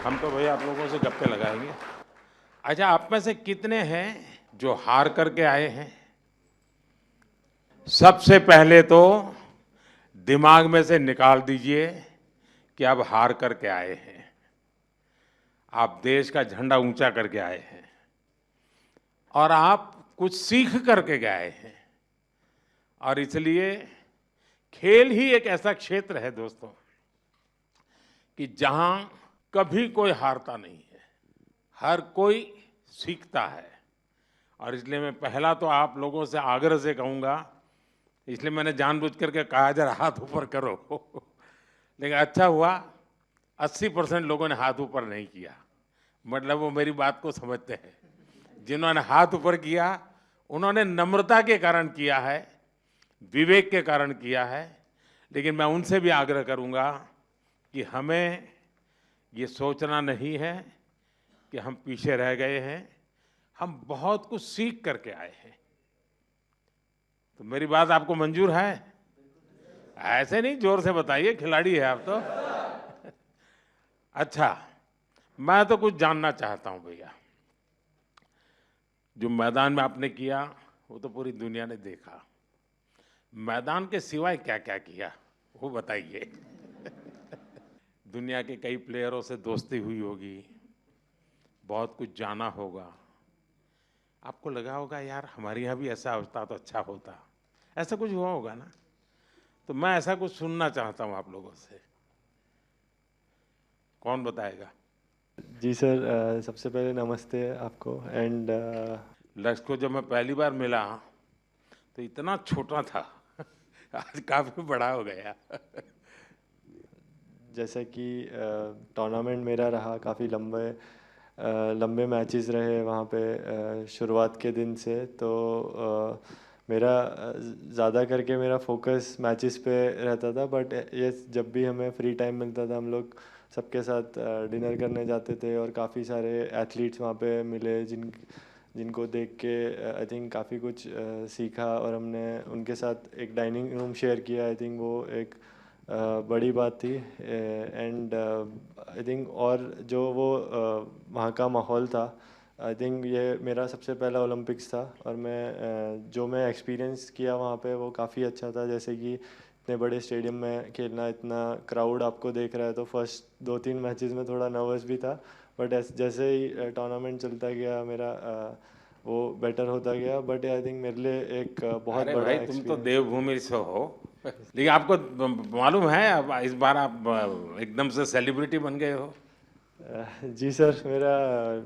हम तो भैया आप लोगों से गप्पे लगाएंगे। अच्छा, आप में से कितने हैं जो हार करके आए हैं? सबसे पहले तो दिमाग में से निकाल दीजिए कि आप हार करके आए हैं। आप देश का झंडा ऊंचा करके आए हैं और आप कुछ सीख करके गए हैं। और इसलिए खेल ही एक ऐसा क्षेत्र है दोस्तों कि जहां कभी कोई हारता नहीं है, हर कोई सीखता है। और इसलिए मैं पहला तो आप लोगों से आग्रह से कहूंगा, इसलिए मैंने जानबूझ करके कहा जरा हाथ ऊपर करो लेकिन अच्छा हुआ 80% लोगों ने हाथ ऊपर नहीं किया, मतलब वो मेरी बात को समझते हैं। जिन्होंने हाथ ऊपर किया उन्होंने नम्रता के कारण किया है, विवेक के कारण किया है। लेकिन मैं उनसे भी आग्रह करूंगा कि हमें ये सोचना नहीं है कि हम पीछे रह गए हैं, हम बहुत कुछ सीख करके आए हैं। तो मेरी बात आपको मंजूर है? ऐसे नहीं, जोर से बताइए, खिलाड़ी है आप तो। अच्छा, मैं तो कुछ जानना चाहता हूं भैया। जो मैदान में आपने किया वो तो पूरी दुनिया ने देखा, मैदान के सिवाय क्या क्या किया वो बताइए। दुनिया के कई प्लेयरों से दोस्ती हुई होगी, बहुत कुछ जाना होगा, आपको लगा होगा यार हमारे यहाँ भी ऐसा होता तो अच्छा होता, ऐसा कुछ हुआ होगा ना? तो मैं ऐसा कुछ सुनना चाहता हूँ आप लोगों से। कौन बताएगा? जी सर, सबसे पहले नमस्ते आपको। एंड लक्ष्य को जब मैं पहली बार मिला तो इतना छोटा था आज काफी बड़ा हो गया। जैसा कि टूर्नामेंट मेरा रहा, काफ़ी लंबे मैचेस रहे वहाँ पे शुरुआत के दिन से। तो मेरा ज़्यादा करके मेरा फोकस मैचेस पे रहता था। बट ये जब भी हमें फ्री टाइम मिलता था हम लोग सबके साथ डिनर करने जाते थे, और काफ़ी सारे एथलीट्स वहाँ पे मिले जिनको देख के आई थिंक काफ़ी कुछ सीखा, और हमने उनके साथ एक डाइनिंग रूम शेयर किया। आई थिंक वो एक बड़ी बात थी। एंड आई थिंक और जो वो वहाँ का माहौल था, आई थिंक ये मेरा सबसे पहला ओलंपिक्स था, और जो मैं एक्सपीरियंस किया वहाँ पे वो काफ़ी अच्छा था। जैसे कि इतने बड़े स्टेडियम में खेलना, इतना क्राउड आपको देख रहा है, तो फर्स्ट 2-3 मैचेस में थोड़ा नर्वस भी था। बट जैसे ही टूर्नामेंट चलता गया मेरा वो बेटर होता गया। बट आई थिंक मेरे लिए एक बहुत अरे बड़ा भाई तुम तो एक्सपीरियंस। देवभूमि से हो लेकिन आपको मालूम है अब इस बार आप एकदम से सेलिब्रिटी बन गए हो। जी सर, मेरा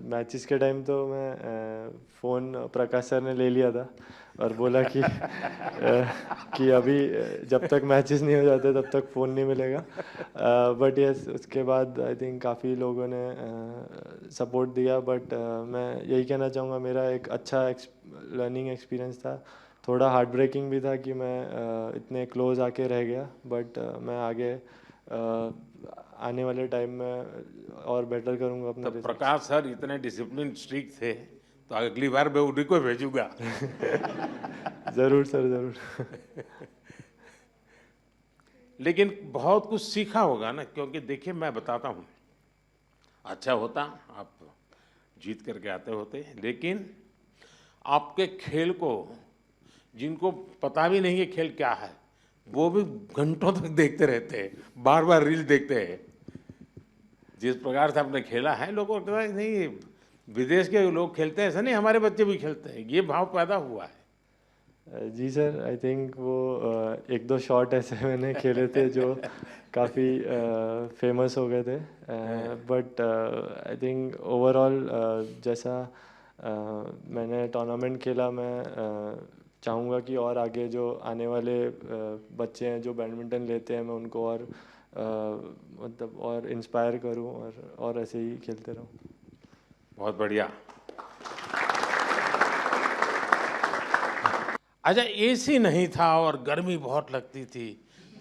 मैचेस के टाइम तो मैं फ़ोन प्रकाश सर ने ले लिया था और बोला कि अभी जब तक मैचेस नहीं हो जाते तब तक फ़ोन नहीं मिलेगा। बट यस, उसके बाद आई थिंक काफ़ी लोगों ने सपोर्ट दिया। बट मैं यही कहना चाहूँगा, मेरा एक अच्छा लर्निंग एक्सपीरियंस था। थोड़ा हार्ट ब्रेकिंग भी था कि मैं इतने क्लोज आके रह गया। बट मैं आगे आने वाले टाइम में और बेटर करूँगा अपने तो रिजल्ट्स। प्रकाश सर इतने डिसिप्लिन स्ट्रिक्ट थे तो अगली बार मैं उन्हीं को भेजूंगा। ज़रूर सर, ज़रूर। लेकिन बहुत कुछ सीखा होगा ना, क्योंकि देखिए मैं बताता हूँ, अच्छा होता आप जीत करके आते होते, लेकिन आपके खेल को जिनको पता भी नहीं है खेल क्या है वो भी घंटों तक देखते रहते हैं, बार बार रील देखते हैं। जिस प्रकार से आपने खेला है लोगों को लगता है नहीं विदेश के लोग खेलते हैं, ऐसा नहीं हमारे बच्चे भी खेलते हैं, ये भाव पैदा हुआ है। जी सर, आई थिंक वो एक दो शॉट ऐसे मैंने खेले थे जो काफ़ी फेमस हो गए थे। बट आई थिंक ओवरऑल जैसा मैंने टूर्नामेंट खेला, मैं चाहूँगा कि और आगे जो आने वाले बच्चे हैं जो बैडमिंटन लेते हैं, मैं उनको और मतलब और इंस्पायर करूँ, और ऐसे ही खेलते रहूँ। बहुत बढ़िया। अच्छा, एसी नहीं था और गर्मी बहुत लगती थी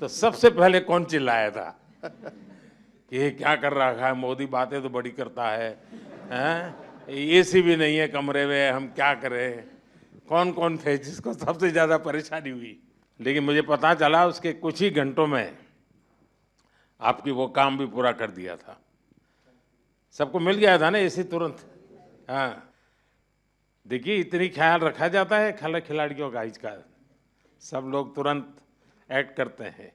तो सबसे पहले कौन चिल्लाया था कि ये क्या कर रहा है मोदी, बातें तो बड़ी करता है, हैं एसी भी नहीं है कमरे में, हम क्या करें? कौन कौन थे जिसको सबसे ज्यादा परेशानी हुई? लेकिन मुझे पता चला उसके कुछ ही घंटों में आपकी वो काम भी पूरा कर दिया था। सबको मिल गया था ना एसी तुरंत। हाँ, देखिए इतनी ख्याल रखा जाता है खिलाड़ियों का इसका, सब लोग तुरंत एक्ट करते हैं।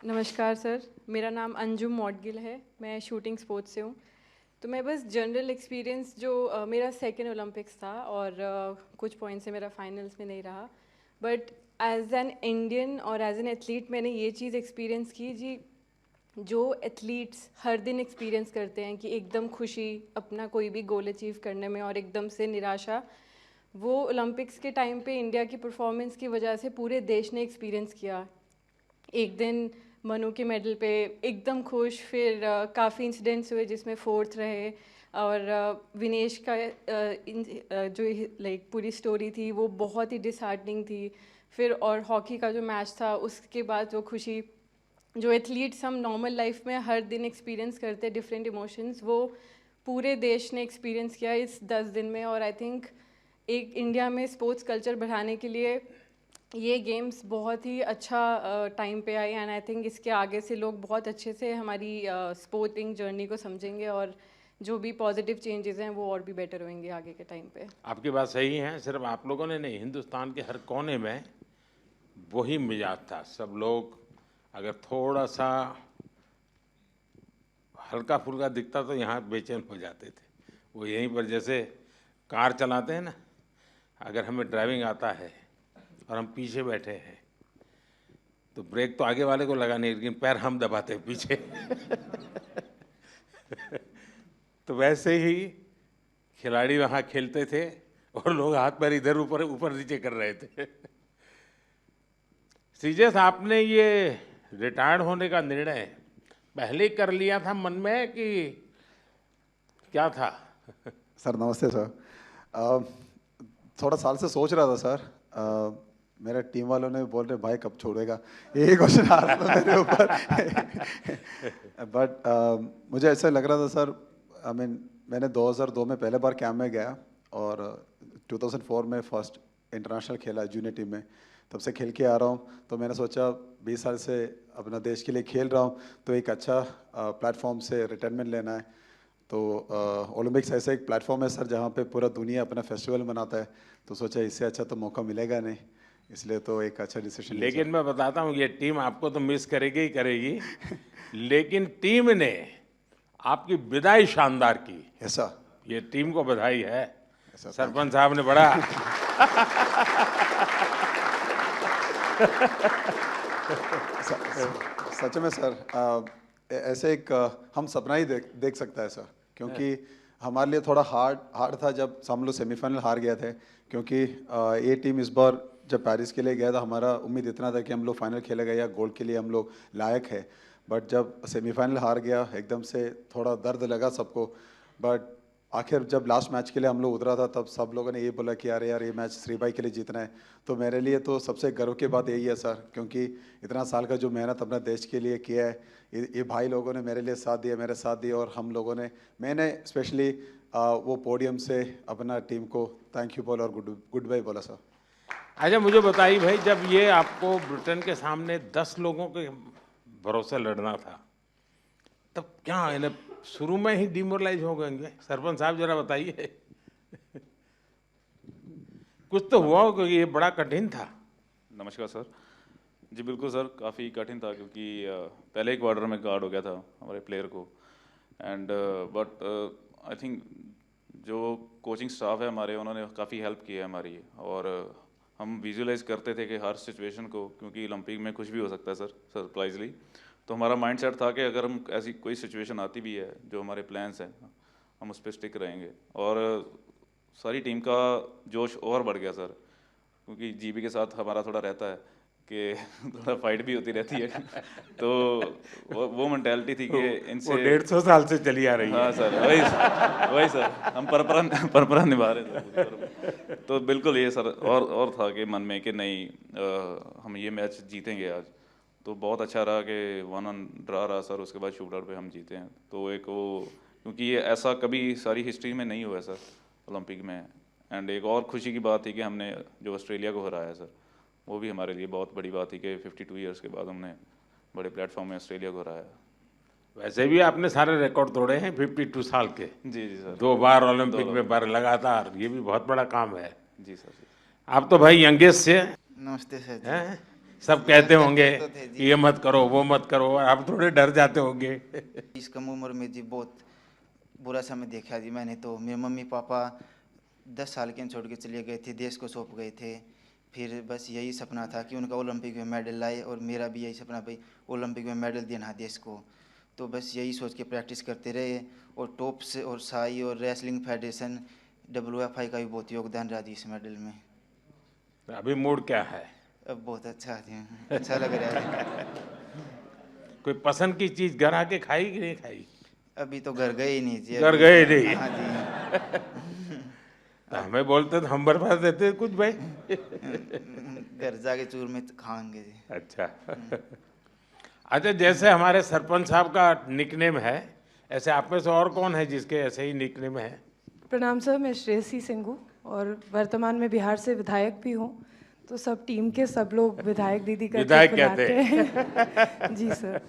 नमस्कार सर, मेरा नाम अंजुम मौडगिल है, मैं शूटिंग स्पोर्ट्स से हूँ। तो मैं बस जनरल एक्सपीरियंस जो मेरा सेकेंड ओलंपिक्स था और कुछ पॉइंट से मेरा फाइनल्स में नहीं रहा, बट एज एन इंडियन और एज एन एथलीट मैंने ये चीज़ एक्सपीरियंस की जी, जो एथलीट्स हर दिन एक्सपीरियंस करते हैं कि एकदम खुशी अपना कोई भी गोल अचीव करने में और एकदम से निराशा, वो ओलंपिक्स के टाइम पे इंडिया की परफॉर्मेंस की वजह से पूरे देश ने एक्सपीरियंस किया। एक दिन मनु के मेडल पे एकदम खुश, फिर काफ़ी इंसिडेंट्स हुए जिसमें फोर्थ रहे, और विनेश का जो लाइक पूरी स्टोरी थी वो बहुत ही डिसहार्टनिंग थी। फिर और हॉकी का जो मैच था उसके बाद जो खुशी, जो एथलीट्स हम नॉर्मल लाइफ में हर दिन एक्सपीरियंस करते डिफरेंट इमोशंस, वो पूरे देश ने एक्सपीरियंस किया इस 10 दिन में। और आई थिंक एक इंडिया में स्पोर्ट्स कल्चर बढ़ाने के लिए ये गेम्स बहुत ही अच्छा टाइम पे आई, एंड आई थिंक इसके आगे से लोग बहुत अच्छे से हमारी स्पोर्टिंग जर्नी को समझेंगे और जो भी पॉजिटिव चेंजेस हैं वो और भी बेटर होंगे आगे के टाइम पे। आपकी बात सही है, सिर्फ आप लोगों ने नहीं, हिंदुस्तान के हर कोने में वही मिजाज था। सब लोग अगर थोड़ा सा हल्का फुल्का दिखता तो यहाँ बेचैन हो जाते थे। वो यहीं पर जैसे कार चलाते हैं ना, अगर हमें ड्राइविंग आता है और हम पीछे बैठे हैं तो ब्रेक तो आगे वाले को लगानी, लेकिन पैर हम दबाते हैं पीछे। तो वैसे ही खिलाड़ी वहाँ खेलते थे और लोग हाथ पैर इधर ऊपर ऊपर नीचे कर रहे थे। श्रीजेश, आपने ये रिटायर्ड होने का निर्णय पहले ही कर लिया था मन में कि क्या था? सर नमस्ते सर। थोड़ा साल से सोच रहा था सर। मेरे टीम वालों ने बोल रहे भाई कब छोड़ेगा, यही क्वेश्चन आ रहा था मेरे ऊपर। बट मुझे ऐसा लग रहा था सर, आई मीन मैंने 2002 में पहले बार कैंप में गया और 2004 में फर्स्ट इंटरनेशनल खेला जूनियर टीम में, तब से खेल के आ रहा हूँ। तो मैंने सोचा 20 साल से अपना देश के लिए खेल रहा हूँ तो एक अच्छा प्लेटफॉर्म से रिटायरमेंट लेना है। तो ओलंपिक्स ऐसा एक प्लेटफॉर्म है सर जहाँ पे पूरा दुनिया अपना फेस्टिवल मनाता है, तो सोचा इससे अच्छा तो मौका मिलेगा नहीं, इसलिए तो एक अच्छा डिसीजन। लेकिन मैं बताता हूँ, ये टीम आपको तो मिस करेगी ही करेगी, लेकिन टीम ने आपकी विदाई शानदार की। ऐसा ये टीम को बधाई है, ऐसा सरपंच साहब ने बड़ा। सच में सर, ऐसे एक हम सपना ही देख सकता है सर, क्योंकि हमारे लिए थोड़ा हार्ड था जब हम लोग सेमीफाइनल हार गए थे, क्योंकि ये टीम इस बार जब पेरिस के लिए गया था हमारा उम्मीद इतना था कि हम लोग फाइनल खेलेगा या गोल्ड के लिए हम लोग लायक है। बट जब सेमीफाइनल हार गया एकदम से थोड़ा दर्द लगा सबको। बट आखिर जब लास्ट मैच के लिए हम लोग उतरा था तब सब लोगों ने ये बोला कि यार ये मैच श्रीबाई के लिए जीतना है। तो मेरे लिए तो सबसे गर्व की बात यही है सर, क्योंकि इतना साल का जो मेहनत अपना देश के लिए किया है, ये भाई लोगों ने मेरे लिए साथ दिया, मेरे साथ दिया, और हम लोगों ने, मैंने स्पेशली वो पोडियम से अपना टीम को थैंक यू बोला और गुड बाय बोला सर। अच्छा मुझे बताइए भाई, जब ये आपको ब्रिटेन के सामने 10 लोगों के भरोसे लड़ना था, तब क्या इन्हें शुरू में ही डिमोरलाइज हो गए? सरपंच साहब जरा बताइए। कुछ तो हुआ हो, क्योंकि ये बड़ा कठिन था। नमस्कार सर। जी बिल्कुल सर, काफ़ी कठिन था क्योंकि पहले ही क्वार्टर में गार्ड हो गया था हमारे प्लेयर को। एंड बट आई थिंक जो कोचिंग स्टाफ है हमारे, उन्होंने काफ़ी हेल्प की है हमारी, और हम विजुअलाइज करते थे कि हर सिचुएशन को, क्योंकि ओलंपिक में कुछ भी हो सकता है सर सरप्राइजली। तो हमारा माइंडसेट था कि अगर हम ऐसी कोई सिचुएशन आती भी है, जो हमारे प्लान्स हैं हम उस पर स्टिक रहेंगे। और सारी टीम का जोश और बढ़ गया सर, क्योंकि जीबी के साथ हमारा थोड़ा रहता है कि थोड़ा फाइट भी होती रहती है। तो वो मेंटालिटी थी कि इनसे 150 साल से चली आ रही है। हाँ सर, वही सर, हम परंपरा निभा रहे थे। तो बिल्कुल ये सर, और था कि मन में कि नहीं हम ये मैच जीतेंगे आज। तो बहुत अच्छा रहा कि 1-1 ड्रा रहा सर, उसके बाद शूट आउट पे हम जीते हैं। तो एक वो, क्योंकि ये ऐसा कभी सारी हिस्ट्री में नहीं हुआ है सर ओलंपिक में। एंड एक और खुशी की बात थी कि हमने जो ऑस्ट्रेलिया को हराया सर, वो भी हमारे लिए बहुत बड़ी बात थी कि 52 ईयर्स के बाद हमने बड़े प्लेटफॉर्म में ऑस्ट्रेलिया को हराया। वैसे भी आपने सारे रिकॉर्ड तोड़े हैं 52 साल के, जी जी सर। 2 बार ओलंपिक में बार लगातार, ये भी बहुत बड़ा काम है। जी सर जी। आप तो भाई यंगेस्ट से नमस्ते सर जी। हैं, सब कहते होंगे तो थे जी। कि ये मत करो वो मत करो, आप थोड़े डर जाते होंगे। इस कम उम्र में जी बहुत बुरा समय देखा जी मैंने। तो मेरे मम्मी पापा 10 साल के छोड़ के चले गए थे, देश को सौंप गए थे। फिर बस यही सपना था कि उनका ओलंपिक में मेडल लाए, और मेरा भी यही सपना भाई ओलंपिक में मेडल देना देश को। तो बस यही सोच के प्रैक्टिस करते रहे, और टॉप्स और साई और रेसलिंग फेडरेशन WFI का भी बहुत योगदान रहा जी इस मेडल में। अभी मूड क्या है? अब बहुत अच्छा है, अच्छा लग रहा है। कोई पसंद की चीज घर आके खाई कि नहीं खाई? अभी तो घर गए ही नहीं जी। घर अभी गए तो- नहीं? हाँ जी। तो हमें बोलते तो हम बर्फा देते कुछ भाई। घर जाके चूर में खाएंगे जी। अच्छा। अच्छा, जैसे हमारे सरपंच साहब का निकनेम है, ऐसे आप में से और कौन है जिसके ऐसे ही निकनेम है? प्रणाम सर, मैं श्रेयसी सिंह हूँ और वर्तमान में बिहार से विधायक भी हूँ। तो सब टीम के सब लोग विधायक दीदी करके विधायक बुलाते कहते हैं। जी सर।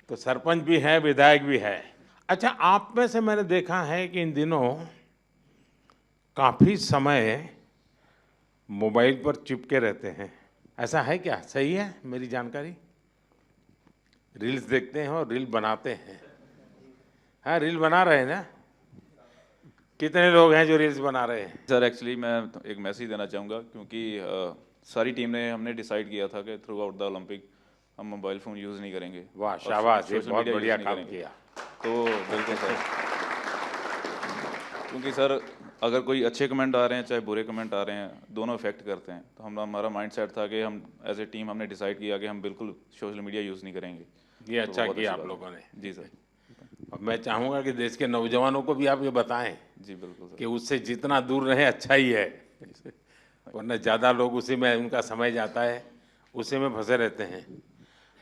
तो सरपंच भी है, विधायक भी है। अच्छा, आप में से मैंने देखा है कि इन दिनों काफी समय मोबाइल पर चिपके रहते हैं, ऐसा है क्या? सही है मेरी जानकारी? रील्स देखते हैं और रील बनाते हैं। हाँ, रील बना रहे हैं ना? कितने लोग हैं जो रील्स बना रहे हैं? सर एक्चुअली मैं एक मैसेज देना चाहूँगा, क्योंकि सारी टीम ने हमने डिसाइड किया था कि थ्रू आउट द ओलंपिक हम मोबाइल फ़ोन यूज़ नहीं करेंगे। वाह, और शाबाश, ये सोशल बहुत मीडिया बढ़िया यूज़ नहीं काम करेंगे। किया। तो बिल्कुल सर, क्योंकि सर अगर कोई अच्छे कमेंट आ रहे हैं चाहे बुरे कमेंट आ रहे हैं, दोनों इफेक्ट करते हैं। तो हमारा माइंड सेट था कि हम एज ए टीम हमने डिसाइड किया कि हम बिल्कुल सोशल मीडिया यूज़ नहीं करेंगे। ये तो अच्छा बहुत किया अच्छी आप बात लोगों है। ने। जी सर। और मैं चाहूँगा कि देश के नौजवानों को भी आप ये बताएं जी बिल्कुल सर। कि उससे जितना दूर रहे अच्छा ही है, वरना ज़्यादा लोग उसी में उनका समय जाता है, उसी में फंसे रहते हैं।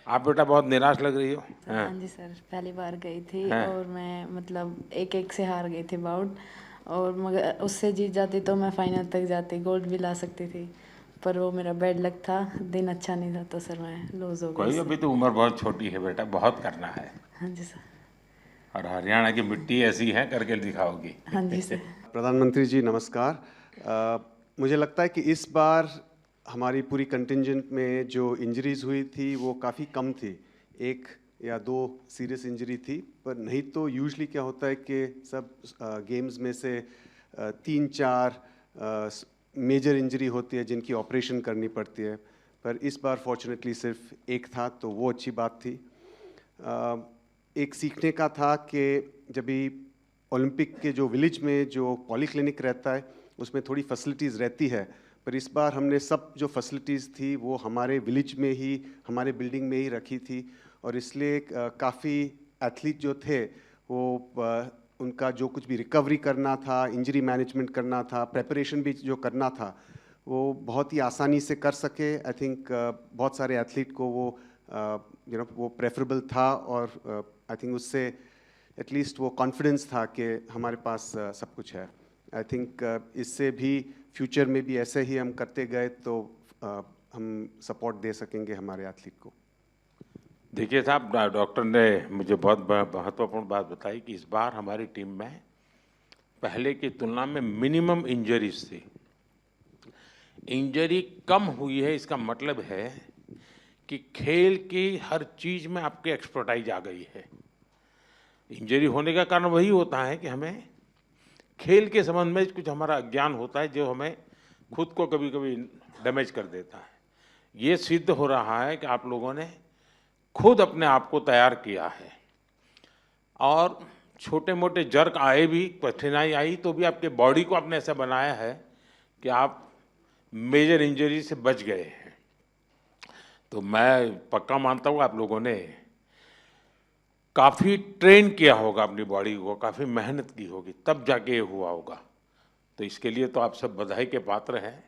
आप बेटा बहुत निराश लग रही हो। हाँ जी सर, पहली बार गई थी हाँ। और मैं मतलब एक से हार गई थी बाउट, और मगर उससे जीत जाती तो मैं फाइनल तक जाती, गोल्ड भी ला सकती थी। पर वो मेरा बैड लक था, दिन अच्छा नहीं था, तो सर मैं लूज़ हो गई कोई, इससे। अभी तो उम्र बहुत छोटी है बेटा, बहुत करना है। हाँ जी सर। और हरियाणा की मिट्टी ऐसी है, करके दिखाओगी। हाँ जी सर। प्रधानमंत्री जी नमस्कार। मुझे लगता है कि इस बार हमारी पूरी कंटिंजेंट में जो इंजरीज हुई थी वो काफ़ी कम थी, 1 या 2 सीरियस इंजरी थी। पर नहीं तो यूजुअली क्या होता है कि सब गेम्स में से 3-4 मेजर इंजरी होती है जिनकी ऑपरेशन करनी पड़ती है। पर इस बार फॉर्चुनेटली सिर्फ 1 था, तो वो अच्छी बात थी। एक सीखने का था कि जब भी ओलंपिक के जो विलेज में जो पॉलीक्लिनिक रहता है उसमें थोड़ी फैसिलिटीज़ रहती है, पर इस बार हमने सब जो फैसिलिटीज़ थी वो हमारे विलेज में ही, हमारे बिल्डिंग में ही रखी थी। और इसलिए काफ़ी एथलीट जो थे वो उनका जो कुछ भी रिकवरी करना था, इंजरी मैनेजमेंट करना था, प्रेपरेशन भी जो करना था, वो बहुत ही आसानी से कर सके। आई थिंक बहुत सारे एथलीट को वो वो प्रेफरेबल था, और आई थिंक उससे एटलीस्ट वो कॉन्फिडेंस था कि हमारे पास सब कुछ है। आई थिंक इससे भी फ्यूचर में भी ऐसे ही हम करते गए तो हम सपोर्ट दे सकेंगे हमारे एथलीट को। देखिए साहब, डॉक्टर ने मुझे बहुत महत्वपूर्ण बात बताई कि इस बार हमारी टीम में पहले की तुलना में मिनिमम इंजरीज थी। इंजरी कम हुई है, इसका मतलब है कि खेल की हर चीज में आपकी एक्सपर्टाइज आ गई है। इंजरी होने का कारण वही होता है कि हमें खेल के संबंध में कुछ हमारा अज्ञान होता है जो हमें खुद को कभी कभी डैमेज कर देता है। ये सिद्ध हो रहा है कि आप लोगों ने खुद अपने आप को तैयार किया है, और छोटे मोटे जर्क आए भी, कठिनाई आई तो भी आपके बॉडी को आपने ऐसा बनाया है कि आप मेजर इंजरी से बच गए हैं। तो मैं पक्का मानता हूँ आप लोगों ने काफ़ी ट्रेन किया होगा अपनी बॉडी को, काफ़ी मेहनत की होगी, तब जाके ये हुआ होगा। तो इसके लिए तो आप सब बधाई के पात्र हैं।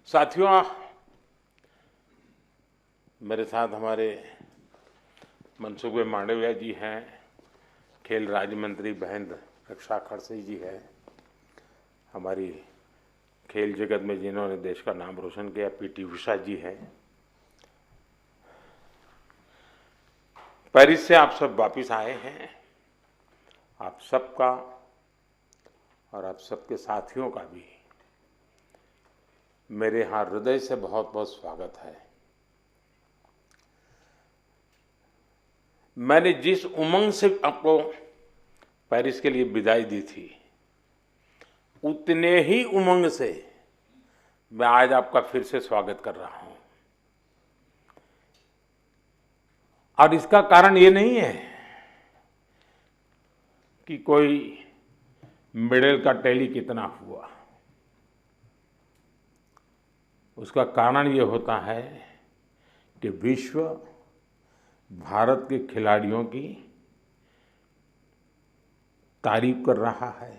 साथियों, मेरे साथ हमारे मनसुख मांडविया जी हैं, खेल राज्य मंत्री बहन रक्षा खड़से जी है, हमारी खेल जगत में जिन्होंने देश का नाम रोशन किया PT उषा जी हैं। पेरिस से आप सब वापस आए हैं। आप सबका और आप सबके साथियों का भी मेरे यहाँ हृदय से बहुत बहुत स्वागत है। मैंने जिस उमंग से आपको पेरिस के लिए विदाई दी थी, उतने ही उमंग से मैं आज आपका फिर से स्वागत कर रहा हूं। और इसका कारण ये नहीं है कि कोई मेडल का टैली कितना हुआ। उसका कारण ये होता है कि विश्व भारत के खिलाड़ियों की तारीफ कर रहा है।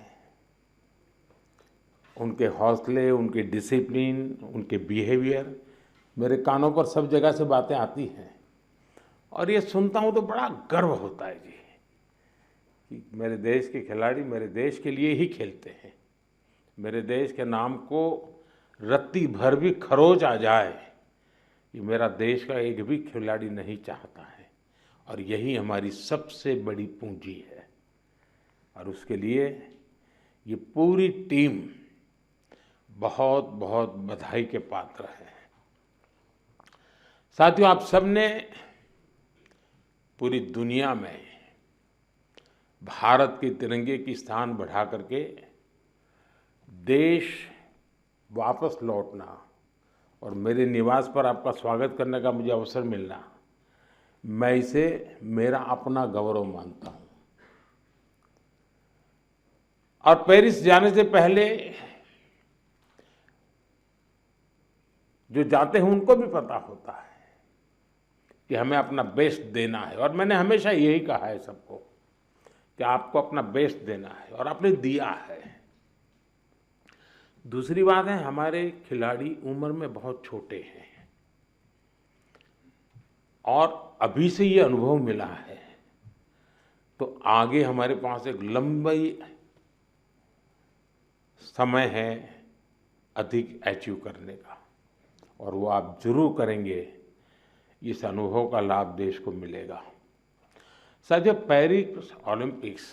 उनके हौसले, उनके डिसिप्लिन, उनके बिहेवियर, मेरे कानों पर सब जगह से बातें आती हैं और ये सुनता हूँ तो बड़ा गर्व होता है जी कि मेरे देश के खिलाड़ी मेरे देश के लिए ही खेलते हैं। मेरे देश के नाम को रत्ती भर भी खरोच आ जाए, ये मेरा देश का एक भी खिलाड़ी नहीं चाहता है और यही हमारी सबसे बड़ी पूंजी है। और उसके लिए ये पूरी टीम बहुत बहुत बधाई के पात्र है। साथियों, आप सबने पूरी दुनिया में भारत के तिरंगे की स्थान बढ़ा करके देश वापस लौटना और मेरे निवास पर आपका स्वागत करने का मुझे अवसर मिलना, मैं इसे मेरा अपना गौरव मानता हूं। और पेरिस जाने से पहले जो जाते हैं उनको भी पता होता है कि हमें अपना बेस्ट देना है और मैंने हमेशा यही कहा है सबको कि आपको अपना बेस्ट देना है और आपने दिया है। दूसरी बात है, हमारे खिलाड़ी उम्र में बहुत छोटे हैं और अभी से ये अनुभव मिला है तो आगे हमारे पास एक लंबी समय है अधिक अचीव करने का और वो आप जरूर करेंगे। इस अनुभव का लाभ देश को मिलेगा। साथियों, पेरिस ओलंपिक्स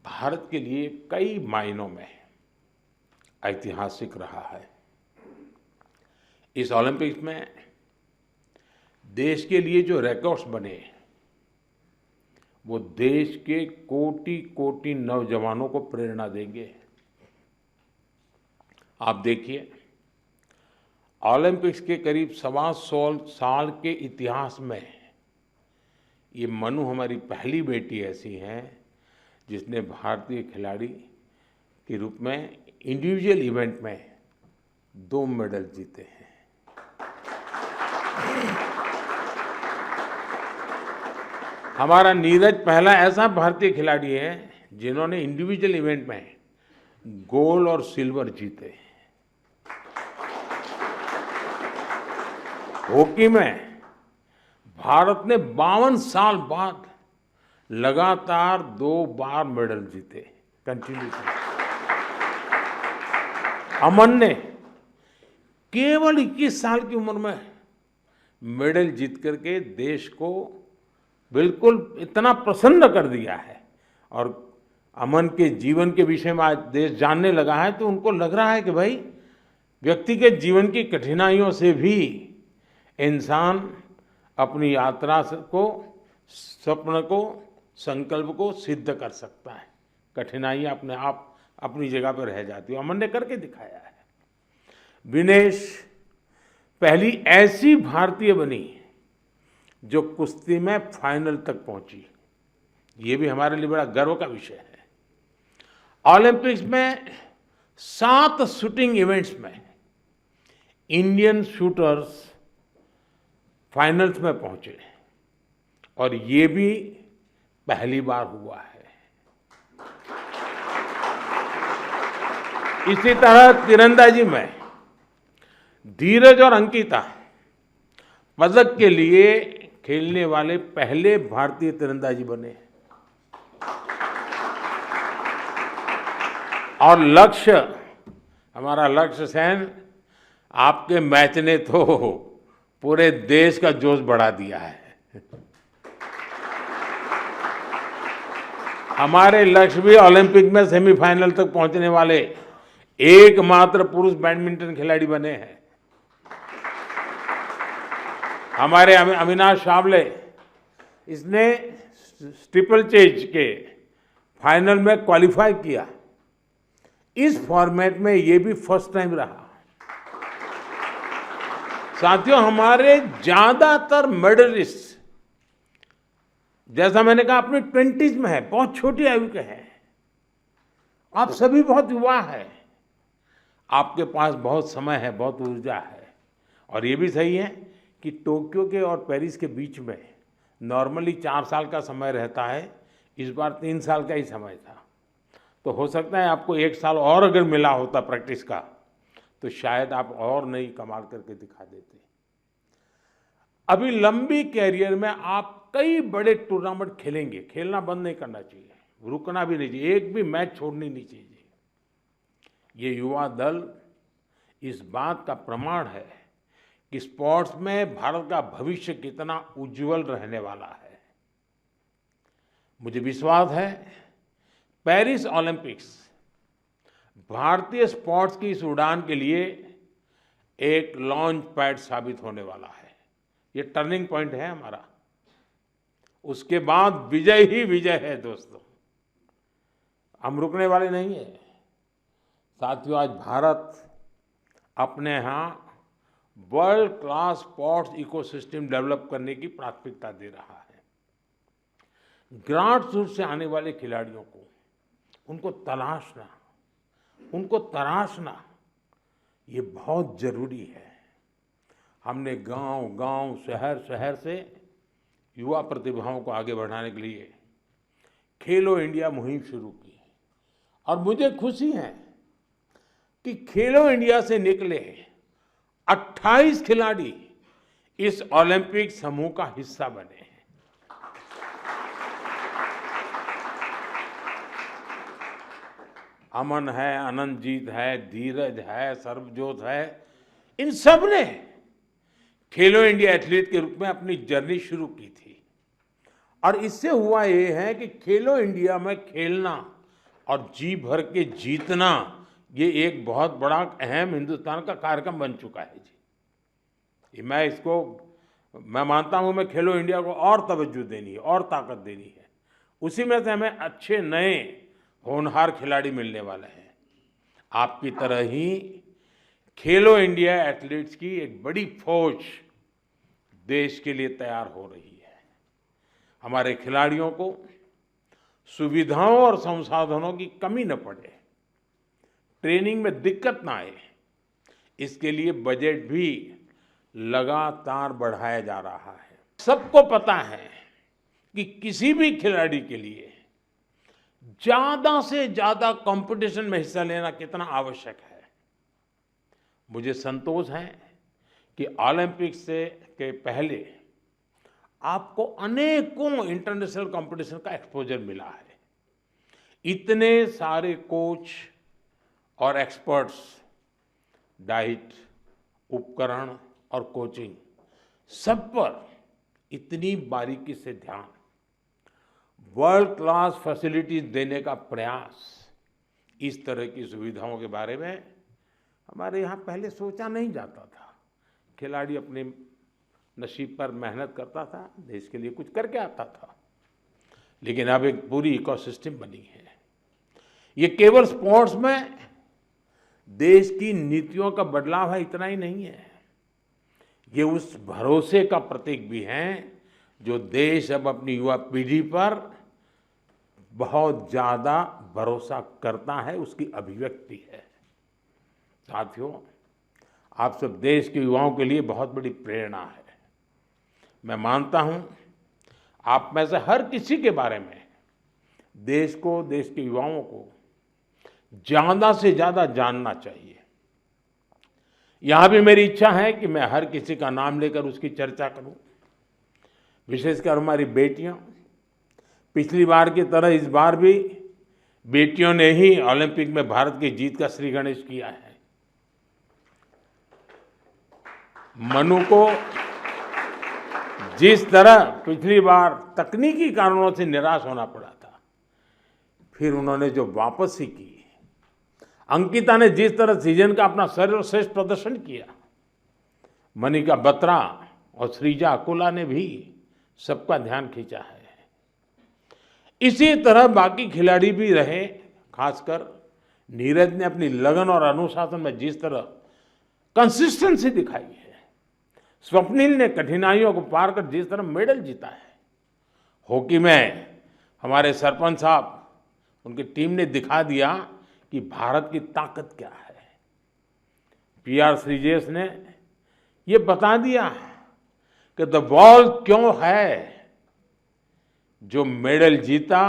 भारत के लिए कई मायनों में ऐतिहासिक रहा है। इस ओलंपिक्स में देश के लिए जो रिकॉर्ड्स बने वो देश के कोटि कोटि नौजवानों को प्रेरणा देंगे। आप देखिए, ओलंपिक्स के करीब 125 साल के इतिहास में ये मनु हमारी पहली बेटी ऐसी है जिसने भारतीय खिलाड़ी के रूप में इंडिविजुअल इवेंट में 2 मेडल जीते हैं। हमारा नीरज पहला ऐसा भारतीय खिलाड़ी है जिन्होंने इंडिविजुअल इवेंट में गोल्ड और सिल्वर जीते हैं। हॉकी में भारत ने 52 साल बाद लगातार 2 बार मेडल जीते कंटिन्यूसली। अमन ने केवल 21 साल की उम्र में मेडल जीत करके देश को बिल्कुल इतना प्रसन्न कर दिया है और अमन के जीवन के विषय में आज देश जानने लगा है तो उनको लग रहा है कि भाई व्यक्ति के जीवन की कठिनाइयों से भी इंसान अपनी यात्रा को, स्वप्न को, संकल्प को सिद्ध कर सकता है। कठिनाइयां अपने आप अपनी जगह पर रह जाती है। अमन ने करके दिखाया है। विनेश पहली ऐसी भारतीय बनी जो कुश्ती में फाइनल तक पहुंची। ये भी हमारे लिए बड़ा गर्व का विषय है। ओलंपिक्स में 7 शूटिंग इवेंट्स में इंडियन शूटर्स फाइनल्स में पहुंचे और ये भी पहली बार हुआ है। इसी तरह तीरंदाजी में धीरज और अंकिता पदक के लिए खेलने वाले पहले भारतीय तीरंदाजी बने और लक्ष्य, हमारा लक्ष्य सेन, आपके मैच ने तो पूरे देश का जोश बढ़ा दिया है। हमारे लक्ष्य भी ओलंपिक में सेमीफाइनल तक पहुंचने वाले एकमात्र पुरुष बैडमिंटन खिलाड़ी बने हैं। हमारे अविनाश सावले, इसने ट्रिपल चेज के फाइनल में क्वालिफाई किया। इस फॉर्मेट में ये भी फर्स्ट टाइम रहा। साथियों, हमारे ज्यादातर मेडलिस्ट, जैसा मैंने कहा, अपनी 20s में है, बहुत छोटी आयु के हैं। आप सभी बहुत युवा हैं, आपके पास बहुत समय है, बहुत ऊर्जा है। और ये भी सही है कि टोक्यो के और पेरिस के बीच में नॉर्मली 4 साल का समय रहता है, इस बार 3 साल का ही समय था। तो हो सकता है आपको 1 साल और अगर मिला होता प्रैक्टिस का, तो शायद आप और नई कमाल करके दिखा देते। अभी लंबी कैरियर में आप कई बड़े टूर्नामेंट खेलेंगे, खेलना बंद नहीं करना चाहिए, रुकना भी नहीं चाहिए, एक भी मैच छोड़नी नहीं चाहिए। ये युवा दल इस बात का प्रमाण है कि स्पोर्ट्स में भारत का भविष्य कितना उज्जवल रहने वाला है। मुझे विश्वास है पेरिस ओलंपिक्स भारतीय स्पोर्ट्स की इस उड़ान के लिए एक लॉन्च पैड साबित होने वाला है। ये टर्निंग पॉइंट है हमारा। उसके बाद विजय ही विजय है दोस्तों, हम रुकने वाले नहीं है। साथियों, आज भारत अपने यहाँ world class sports ecosystem develop करने की प्राथमिकता दे रहा है। ग्रासरूट से आने वाले खिलाड़ियों को, उनको तराशना ये बहुत जरूरी है। हमने गांव-गांव, शहर-शहर से युवा प्रतिभाओं को आगे बढ़ाने के लिए खेलो इंडिया मुहिम शुरू की। और मुझे खुशी है कि खेलो इंडिया से निकले 28 खिलाड़ी इस ओलंपिक समूह का हिस्सा बने हैं। अमन है, अनंतजीत है, धीरज है, सर्वजोत है, इन सब ने खेलो इंडिया एथलीट के रूप में अपनी जर्नी शुरू की थी। और इससे हुआ ये है कि खेलो इंडिया में खेलना और जी भर के जीतना, ये एक बहुत बड़ा अहम हिंदुस्तान का कार्यक्रम बन चुका है जी। मैं मानता हूँ मैं खेलो इंडिया को और तवज्जो देनी है और ताकत देनी है। उसी में से हमें अच्छे नए होनहार खिलाड़ी मिलने वाले हैं। आपकी तरह ही खेलो इंडिया एथलीट्स की एक बड़ी फौज देश के लिए तैयार हो रही है। हमारे खिलाड़ियों को सुविधाओं और संसाधनों की कमी न पड़े, ट्रेनिंग में दिक्कत ना आए, इसके लिए बजट भी लगातार बढ़ाया जा रहा है। सबको पता है कि किसी भी खिलाड़ी के लिए ज्यादा से ज्यादा कंपटीशन में हिस्सा लेना कितना आवश्यक है। मुझे संतोष है कि ओलंपिक्स के पहले आपको अनेकों इंटरनेशनल कंपटीशन का एक्सपोजर मिला है। इतने सारे कोच और एक्सपर्ट्स, डाइट, उपकरण और कोचिंग, सब पर इतनी बारीकी से ध्यान, वर्ल्ड क्लास फैसिलिटीज देने का प्रयास, इस तरह की सुविधाओं के बारे में हमारे यहाँ पहले सोचा नहीं जाता था। खिलाड़ी अपने नसीब पर मेहनत करता था, देश के लिए कुछ करके आता था। लेकिन अब एक पूरी इकोसिस्टम बनी है। ये केवल स्पोर्ट्स में देश की नीतियों का बदलाव है, इतना ही नहीं है, ये उस भरोसे का प्रतीक भी है जो देश अब अपनी युवा पीढ़ी पर बहुत ज्यादा भरोसा करता है, उसकी अभिव्यक्ति है। साथियों, आप सब देश के युवाओं के लिए बहुत बड़ी प्रेरणा है। मैं मानता हूं आप में से हर किसी के बारे में देश को, देश के युवाओं को ज्यादा से ज्यादा जानना चाहिए। यहां भी मेरी इच्छा है कि मैं हर किसी का नाम लेकर उसकी चर्चा करूं, विशेषकर हमारी बेटियां। पिछली बार की तरह इस बार भी बेटियों ने ही ओलंपिक में भारत की जीत का श्री गणेश किया है। मनु को जिस तरह पिछली बार तकनीकी कारणों से निराश होना पड़ा था, फिर उन्होंने जो वापसी की, अंकिता ने जिस तरह सीजन का अपना सर्वश्रेष्ठ प्रदर्शन किया, मनिका बत्रा और श्रीजा अकोला ने भी सबका ध्यान खींचा है। इसी तरह बाकी खिलाड़ी भी रहे, खासकर नीरज ने अपनी लगन और अनुशासन में जिस तरह कंसिस्टेंसी दिखाई है, स्वप्निल ने कठिनाइयों को पार कर जिस तरह मेडल जीता है, हॉकी में हमारे सरपंच साहब, उनकी टीम ने दिखा दिया कि भारत की ताकत क्या है। पीआर श्रीजेश ने ये बता दिया कि द बॉल क्यों है। जो मेडल जीता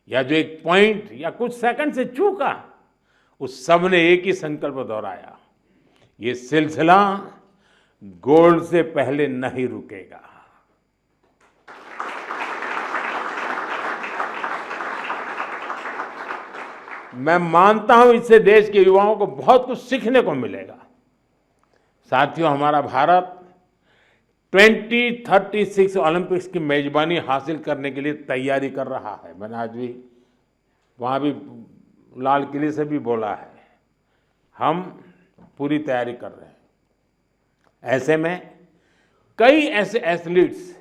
या जो एक पॉइंट या कुछ सेकंड से चूका, उस सब ने एक ही संकल्प दोहराया, ये सिलसिला गोल्ड से पहले नहीं रुकेगा। मैं मानता हूं इससे देश के युवाओं को बहुत कुछ सीखने को मिलेगा। साथियों, हमारा भारत 2036 ओलंपिक्स की मेजबानी हासिल करने के लिए तैयारी कर रहा है। मैंने आज भी वहाँ भी लाल किले से भी बोला है, हम पूरी तैयारी कर रहे हैं। ऐसे में कई ऐसे एथलीट्स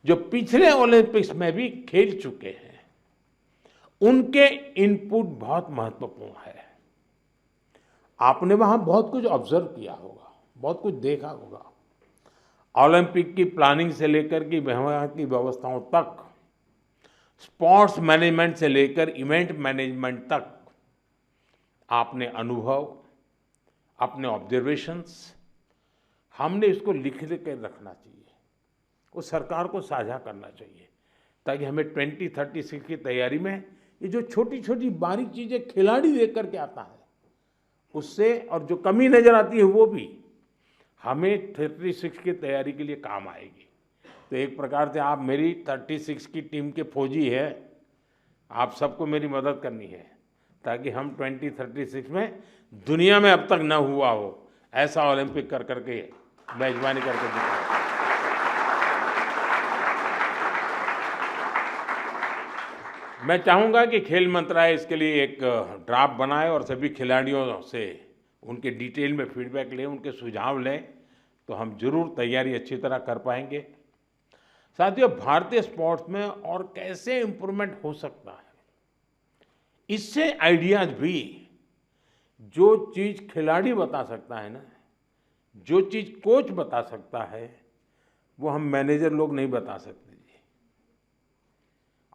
जो पिछले ओलंपिक्स में भी खेल चुके हैं, उनके इनपुट बहुत महत्वपूर्ण है। आपने वहाँ बहुत कुछ ऑब्जर्व किया होगा, बहुत कुछ देखा होगा। ओलंपिक की प्लानिंग से लेकर के वहाँ की व्यवस्थाओं तक, स्पोर्ट्स मैनेजमेंट से लेकर इवेंट मैनेजमेंट तक आपने अनुभव, अपने ऑब्जर्वेशंस, हमने इसको लिख के रखना चाहिए, वो सरकार को साझा करना चाहिए, ताकि हमें 2036 की तैयारी में ये जो छोटी छोटी बारीक चीज़ें खिलाड़ी देख करके आता है, उससे और जो कमी नज़र आती है वो भी हमें 36 की तैयारी के लिए काम आएगी। तो एक प्रकार से आप मेरी 36 की टीम के फौजी है, आप सबको मेरी मदद करनी है, ताकि हम 2036 में दुनिया में अब तक न हुआ हो ऐसा ओलंपिक कर करके मेजबानी करके दिखाएं। मैं चाहूँगा कि खेल मंत्रालय इसके लिए एक ड्राफ्ट बनाए और सभी खिलाड़ियों से उनके डिटेल में फीडबैक लें, उनके सुझाव लें, तो हम जरूर तैयारी अच्छी तरह कर पाएंगे। साथियों, भारतीय स्पोर्ट्स में और कैसे इम्प्रूवमेंट हो सकता है, इससे आइडियाज भी, जो चीज़ खिलाड़ी बता सकता है ना, जो चीज़ कोच बता सकता है, वो हम मैनेजर लोग नहीं बता सकते जी।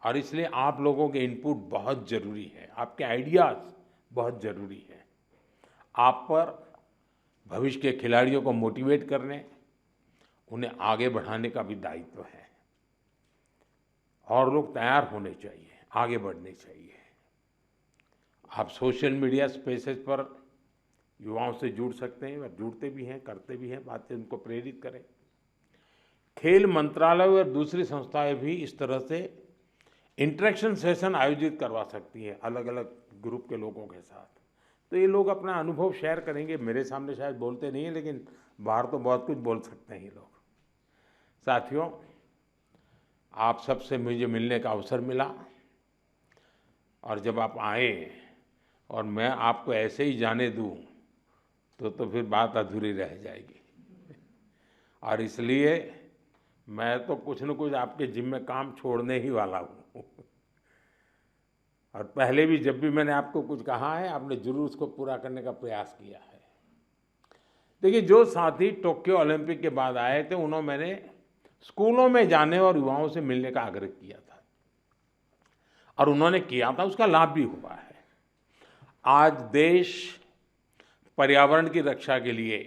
और इसलिए आप लोगों के इनपुट बहुत ज़रूरी है, आपके आइडियाज़ बहुत ज़रूरी है। आप पर भविष्य के खिलाड़ियों को मोटिवेट करने, उन्हें आगे बढ़ाने का भी दायित्व है। और लोग तैयार होने चाहिए, आगे बढ़ने चाहिए। आप सोशल मीडिया स्पेसेस पर युवाओं से जुड़ सकते हैं, और जुड़ते भी हैं, करते भी हैं, बातें उनको प्रेरित करें। खेल मंत्रालय और दूसरी संस्थाएं भी इस तरह से इंटरेक्शन सेशन आयोजित करवा सकती हैं अलग अलग ग्रुप के लोगों के साथ। तो ये लोग अपना अनुभव शेयर करेंगे। मेरे सामने शायद बोलते नहीं हैं, लेकिन बाहर तो बहुत कुछ बोल सकते हैं ये लोग। साथियों, आप सबसे मुझे मिलने का अवसर मिला, और जब आप आए और मैं आपको ऐसे ही जाने दूं तो फिर बात अधूरी रह जाएगी। और इसलिए मैं तो कुछ न कुछ आपके जिम्मे काम छोड़ने ही वाला हूँ। और पहले भी जब भी मैंने आपको कुछ कहा है, आपने जरूर उसको पूरा करने का प्रयास किया है। देखिए, जो साथी टोक्यो ओलंपिक के बाद आए थे, उन्होंने मैंने स्कूलों में जाने और युवाओं से मिलने का आग्रह किया था, और उन्होंने किया था, उसका लाभ भी हुआ है। आज देश पर्यावरण की रक्षा के लिए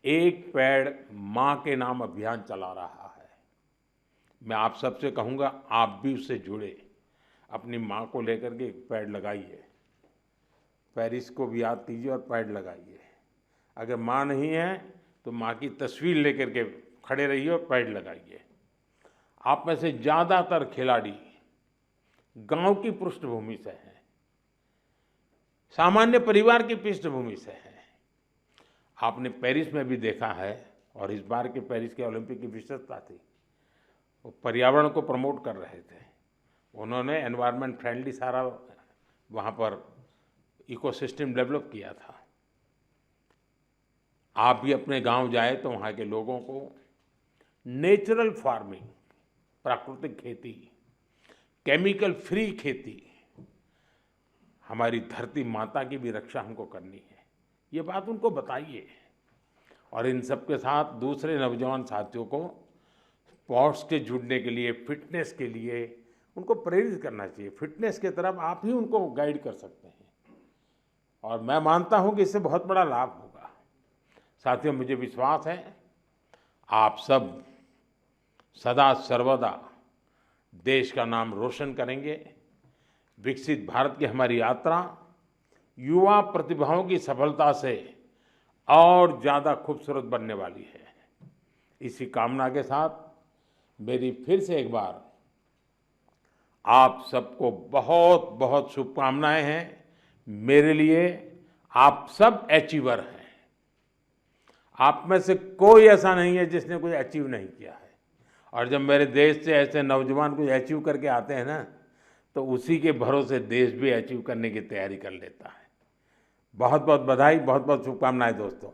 एक पेड़ माँ के नाम अभियान चला रहा है। मैं आप सबसे कहूँगा, आप भी उससे जुड़े, अपनी माँ को लेकर के एक पेड़ लगाइए, पेरिस को भी याद कीजिए और पेड़ लगाइए। अगर माँ नहीं है तो माँ की तस्वीर लेकर के खड़े रहिए और पेड़ लगाइए। आप में से ज़्यादातर खिलाड़ी गांव की पृष्ठभूमि से हैं, सामान्य परिवार की पृष्ठभूमि से हैं। आपने पेरिस में भी देखा है, और इस बार के पेरिस के ओलंपिक की विशेषता थी, वो पर्यावरण को प्रमोट कर रहे थे। उन्होंने एनवायरनमेंट फ्रेंडली सारा वहाँ पर इकोसिस्टम डेवलप किया था। आप भी अपने गांव जाए तो वहाँ के लोगों को नेचुरल फार्मिंग, प्राकृतिक खेती, केमिकल फ्री खेती, हमारी धरती माता की भी रक्षा हमको करनी है, ये बात उनको बताइए। और इन सब के साथ दूसरे नौजवान साथियों को स्पोर्ट्स के जुड़ने के लिए, फिटनेस के लिए उनको प्रेरित करना चाहिए। फिटनेस की तरफ आप ही उनको गाइड कर सकते हैं और मैं मानता हूं कि इससे बहुत बड़ा लाभ होगा। साथियों, मुझे विश्वास है आप सब सदा सर्वदा देश का नाम रोशन करेंगे। विकसित भारत की हमारी यात्रा युवा प्रतिभाओं की सफलता से और ज़्यादा खूबसूरत बनने वाली है। इसी कामना के साथ मेरी फिर से एक बार आप सबको बहुत बहुत शुभकामनाएं हैं। मेरे लिए आप सब अचीवर हैं। आप में से कोई ऐसा नहीं है जिसने कुछ अचीव नहीं किया है। और जब मेरे देश से ऐसे नौजवान कुछ अचीव करके आते हैं ना, तो उसी के भरोसे देश भी अचीव करने की तैयारी कर लेता है। बहुत बहुत बधाई, बहुत बहुत शुभकामनाएं दोस्तों।